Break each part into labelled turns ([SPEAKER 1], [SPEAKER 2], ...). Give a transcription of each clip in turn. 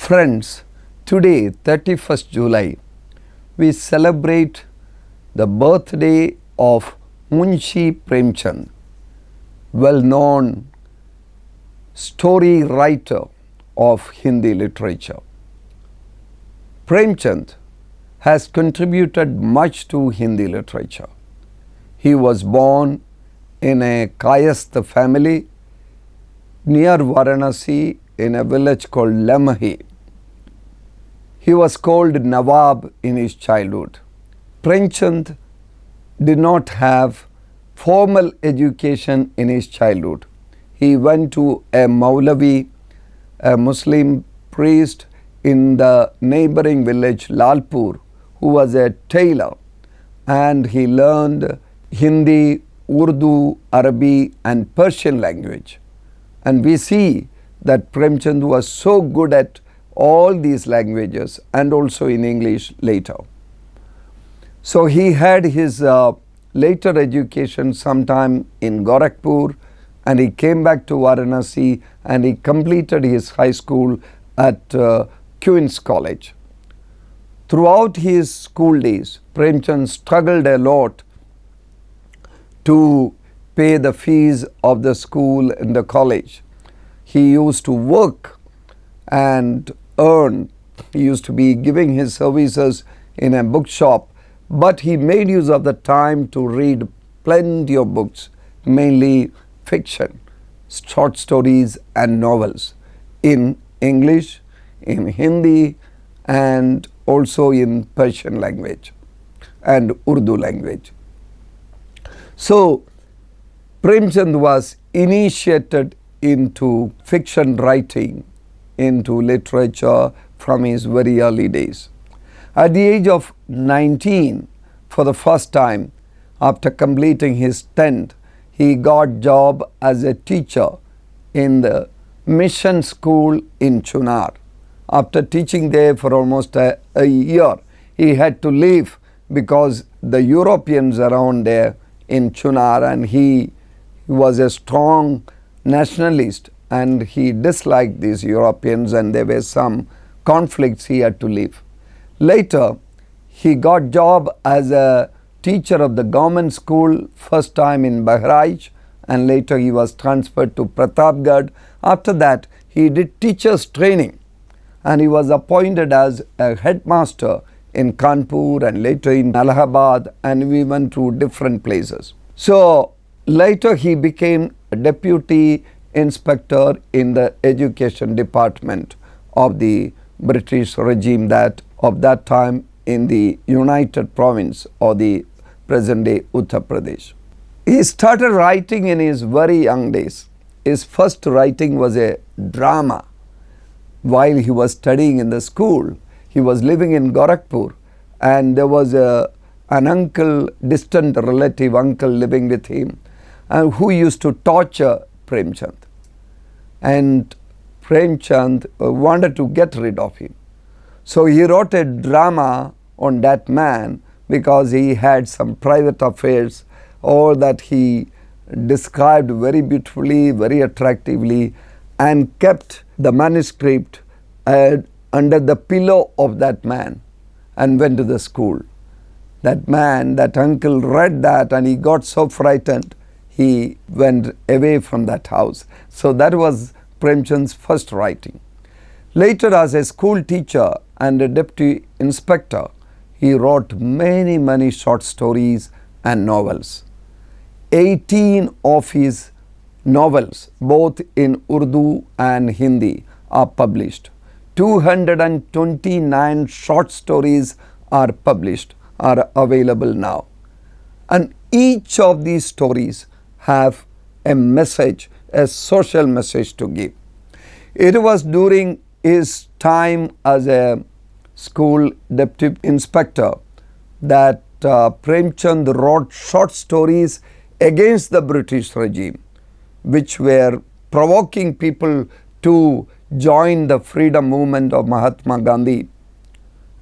[SPEAKER 1] Friends, today 31st July, we celebrate the birthday of Munshi Premchand, well-known story writer of Hindi literature. Premchand has contributed much to Hindi literature. He was born in a Kayastha family near Varanasi in a village called Lemhi. He was called Nawab in his childhood. Premchand did not have formal education in his childhood. He went to a Maulavi, a Muslim priest in the neighboring village Lalpur, who was a tailor, and he learned Hindi, Urdu, Arabic and Persian language. And we see that Premchand was so good at all these languages and also in English later. So he had his later education sometime in Gorakhpur, and he came back to Varanasi and he completed his high school at Queen's College. Throughout his school days, Premchand struggled a lot to pay the fees of the school and the college. He used to work and earn. He used to be giving his services in a bookshop, but he made use of the time to read plenty of books, mainly fiction, short stories and novels in English, in Hindi and also in Persian language and Urdu language. So Premchand was initiated into fiction writing, into literature from his very early days. At the age of 19, for the first time, after completing his 10th, he got job as a teacher in the mission school in Chunar. After teaching there for almost a year, he had to leave because the Europeans around there in Chunar, and he was a strong nationalist and he disliked these Europeans, and there were some conflicts. He had to leave. Later, he got job as a teacher of the government school, first time in Bahraich, and later he was transferred to Pratapgarh. After that, he did teachers training and he was appointed as a headmaster in Kanpur and later in Allahabad, and we went to different places. So later he became a deputy inspector in the education department of the British regime that of that time in the United Province or the present day Uttar Pradesh. He started writing in his very young days. His first writing was a drama. While he was studying in the school, he was living in Gorakhpur, and there was an uncle, distant relative uncle living with him, and who used to torture Premchand. And Premchand wanted to get rid of him. So he wrote a drama on that man because he had some private affairs, all that he described very beautifully, very attractively, and kept the manuscript under the pillow of that man and went to the school. That man, that uncle read that and he got so frightened, he went away from that house. So that was Premchand's first writing. Later, as a school teacher and a deputy inspector, he wrote many short stories and novels. 18 of his novels, both in Urdu and Hindi, are published. 229 short stories are published, are available now. And each of these stories have a message, a social message to give. It was during his time as a school deputy inspector that Premchand wrote short stories against the British regime, which were provoking people to join the freedom movement of Mahatma Gandhi.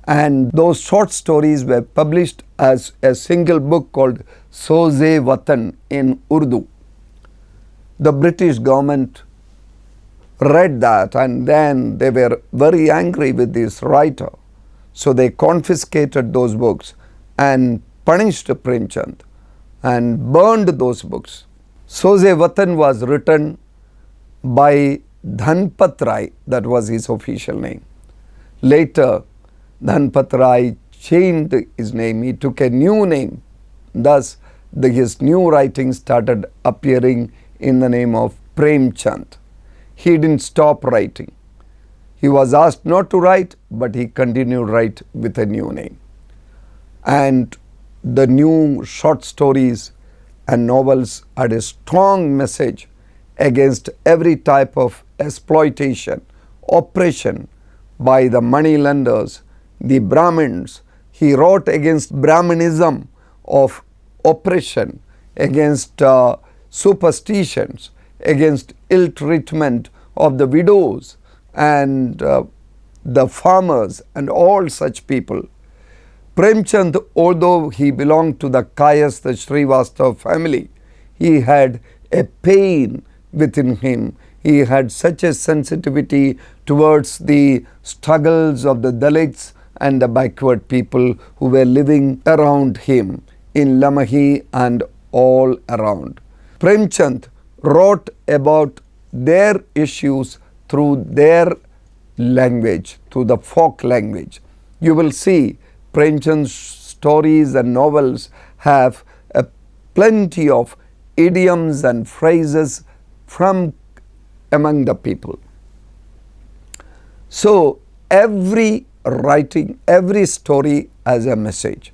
[SPEAKER 1] And those short stories were published as a single book called Soze Watan in Urdu. The British government read that, and then they were very angry with this writer. So they confiscated those books and punished Premchand and burned those books. Soze Watan was written by Dhanpat Rai, that was his official name. Later, Dhanpat Rai changed his name, he took a new name. Thus, his new writings started appearing in the name of Premchand. He didn't stop writing. He was asked not to write, but he continued to write with a new name. And the new short stories and novels had a strong message against every type of exploitation, oppression by the money lenders, the Brahmins. He wrote against Brahmanism of oppression, against superstitions, against ill treatment of the widows and the farmers and all such people. Premchand, although he belonged to the Kayastha Srivastava family, he had a pain within him. He had such a sensitivity towards the struggles of the Dalits and the backward people who were living around him in Lamahi and all around. Premchand wrote about their issues through their language, through the folk language. You will see Premchand's stories and novels have plenty of idioms and phrases from among the people. So every writing, every story has a message.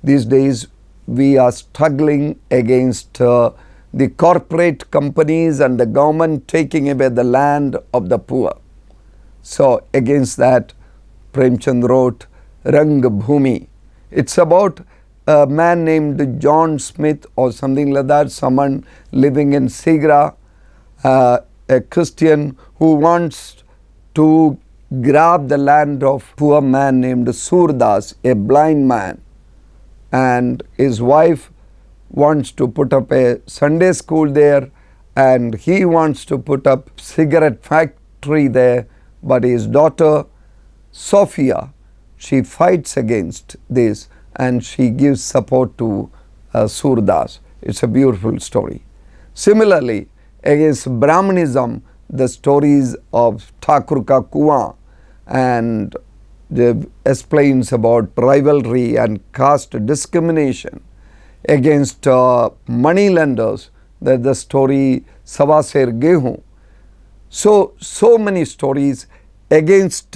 [SPEAKER 1] These days we are struggling against the corporate companies and the government taking away the land of the poor. So against that, Premchand wrote Rang Bhumi. It's about a man named John Smith or something like that, someone living in Sigra, a Christian who wants to grab the land of poor man named Surdas, a blind man, and his wife wants to put up a Sunday school there, and he wants to put up cigarette factory there, but his daughter Sophia, she fights against this and she gives support to Surdas. It's a beautiful story. Similarly, against Brahmanism, the stories of Thakur Ka Kuan and explains about rivalry and caste discrimination. Against money lenders, there's the story Sawa Ser Gehu. So many stories against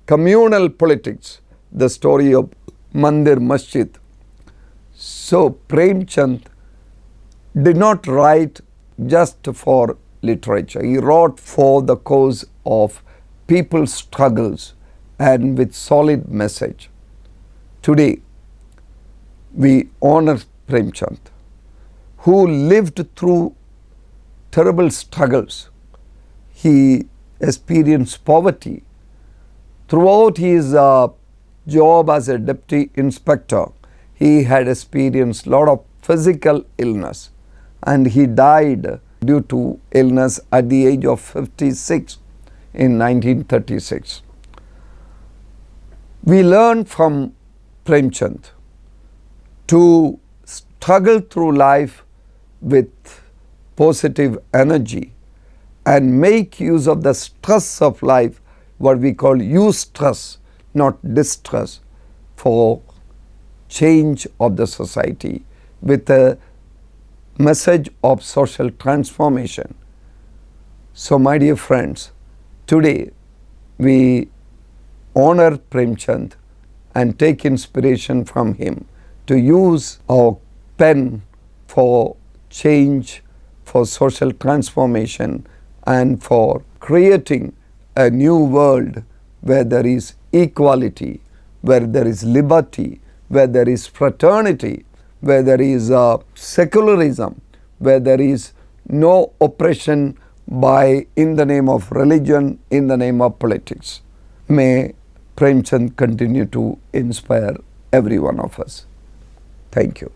[SPEAKER 1] communal politics, the story of Mandir Masjid. So Premchand did not write just for literature. He wrote for the cause of people's struggles and with solid message. Today, we honor Premchand, who lived through terrible struggles. He experienced poverty. Throughout his job as a deputy inspector, he had experienced a lot of physical illness, and he died due to illness at the age of 56 in 1936. We learn from Premchand to struggle through life with positive energy and make use of the stress of life, what we call eustress, not distress, for change of the society with a message of social transformation. So my dear friends, today we honor Premchand and take inspiration from him to use our pen for change, for social transformation, and for creating a new world where there is equality, where there is liberty, where there is fraternity, where there is secularism, where there is no oppression in the name of religion, in the name of politics. May Premchand continue to inspire every one of us. Thank you.